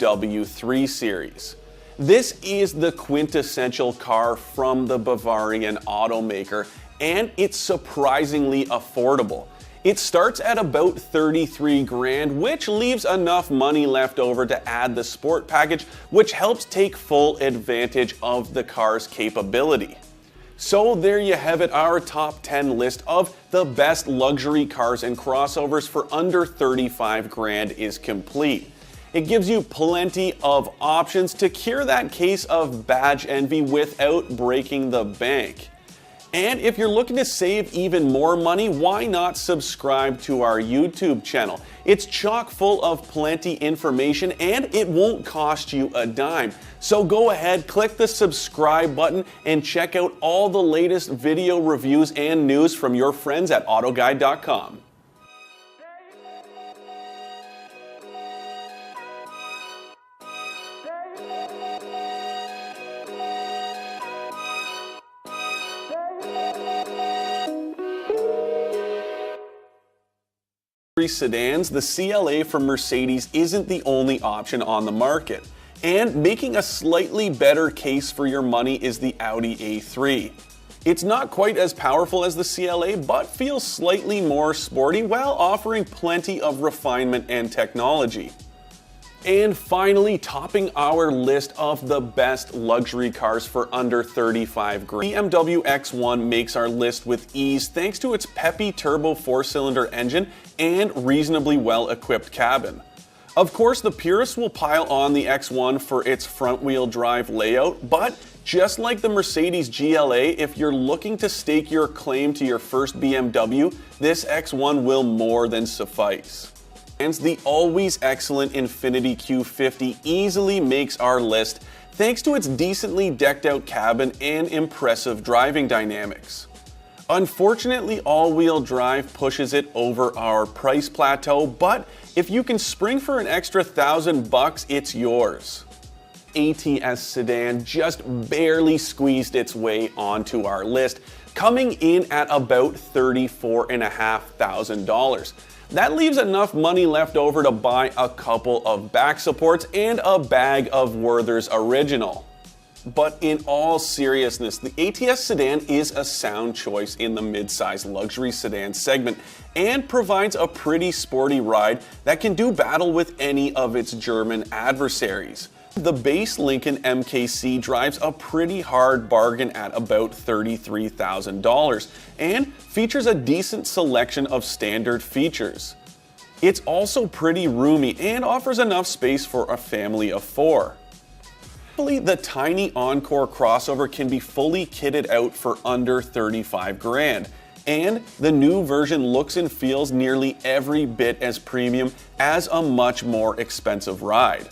BMW 3 Series. This is the quintessential car from the Bavarian automaker, and it's surprisingly affordable. It starts at about 33 grand, which leaves enough money left over to add the sport package, which helps take full advantage of the car's capability. So there you have it, our top 10 list of the best luxury cars and crossovers for under 35 grand is complete. It gives you plenty of options to cure that case of badge envy without breaking the bank. And if you're looking to save even more money, why not subscribe to our YouTube channel? It's chock full of plenty information and it won't cost you a dime. So go ahead, click the subscribe button and check out all the latest video reviews and news from your friends at AutoGuide.com. Sedans, the CLA from Mercedes isn't the only option on the market. And making a slightly better case for your money is the Audi A3. It's not quite as powerful as the CLA, but feels slightly more sporty while offering plenty of refinement and technology. And finally, topping our list of the best luxury cars for under 35 grand, BMW X1 makes our list with ease thanks to its peppy turbo 4-cylinder engine and reasonably well-equipped cabin. Of course, the purists will pile on the X1 for its front-wheel drive layout, but just like the Mercedes GLA, if you're looking to stake your claim to your first BMW, this X1 will more than suffice. And the always excellent Infiniti Q50 easily makes our list thanks to its decently decked out cabin and impressive driving dynamics. Unfortunately, all-wheel drive pushes it over our price plateau, but if you can spring for an extra $1,000, it's yours. ATS sedan just barely squeezed its way onto our list, coming in at about $34,500. That leaves enough money left over to buy a couple of back supports and a bag of Werther's Original. But in all seriousness, the ATS sedan is a sound choice in the mid-size luxury sedan segment and provides a pretty sporty ride that can do battle with any of its German adversaries. The base Lincoln MKC drives a pretty hard bargain at about $33,000 and features a decent selection of standard features. It's also pretty roomy and offers enough space for a family of 4. The tiny Encore crossover can be fully kitted out for under 35 grand, and the new version looks and feels nearly every bit as premium as a much more expensive ride.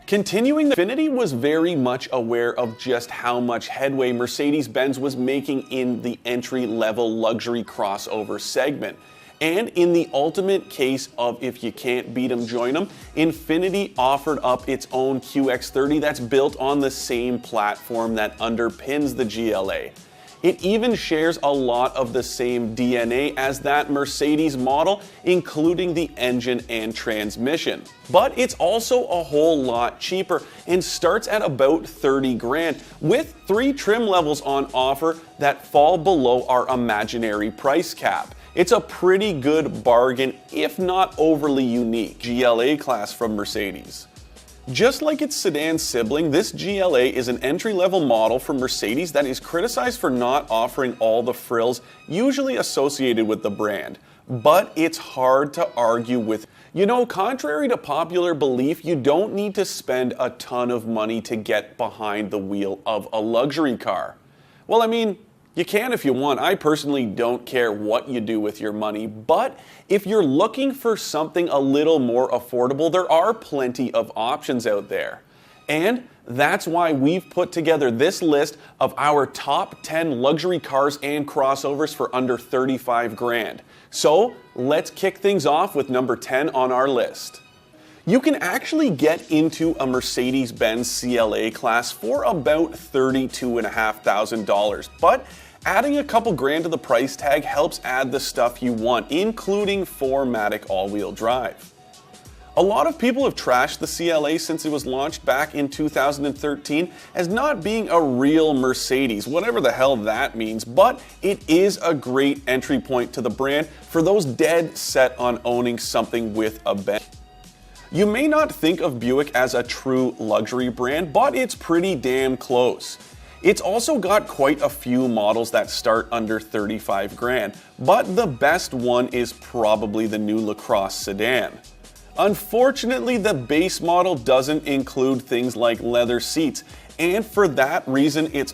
Continuing, the Infiniti was very much aware of just how much headway Mercedes-Benz was making in the entry-level luxury crossover segment. And in the ultimate case of if you can't beat them, join them, Infiniti offered up its own QX30 that's built on the same platform that underpins the GLA. It even shares a lot of the same DNA as that Mercedes model, including the engine and transmission. But it's also a whole lot cheaper and starts at about 30 grand, with 3 trim levels on offer that fall below our imaginary price cap. It's a pretty good bargain, if not overly unique, GLA class from Mercedes. Just like its sedan sibling, this GLA is an entry-level model from Mercedes that is criticized for not offering all the frills usually associated with the brand. But it's hard to argue with. You know, contrary to popular belief, you don't need to spend a ton of money to get behind the wheel of a luxury car. Well, I mean, you can if you want. I personally don't care what you do with your money, but if you're looking for something a little more affordable, there are plenty of options out there. And that's why we've put together this list of our top 10 luxury cars and crossovers for under 35 grand. So let's kick things off with number 10 on our list. You can actually get into a Mercedes-Benz CLA class for about $32,500, but adding a couple grand to the price tag helps add the stuff you want, including 4MATIC all-wheel drive. A lot of people have trashed the CLA since it was launched back in 2013 as not being a real Mercedes, whatever the hell that means, but it is a great entry point to the brand for those dead set on owning something with a bend. You may not think of Buick as a true luxury brand, but it's pretty damn close. It's also got quite a few models that start under 35 grand, but the best one is probably the new LaCrosse sedan. Unfortunately, the base model doesn't include things like leather seats, and for that reason, it's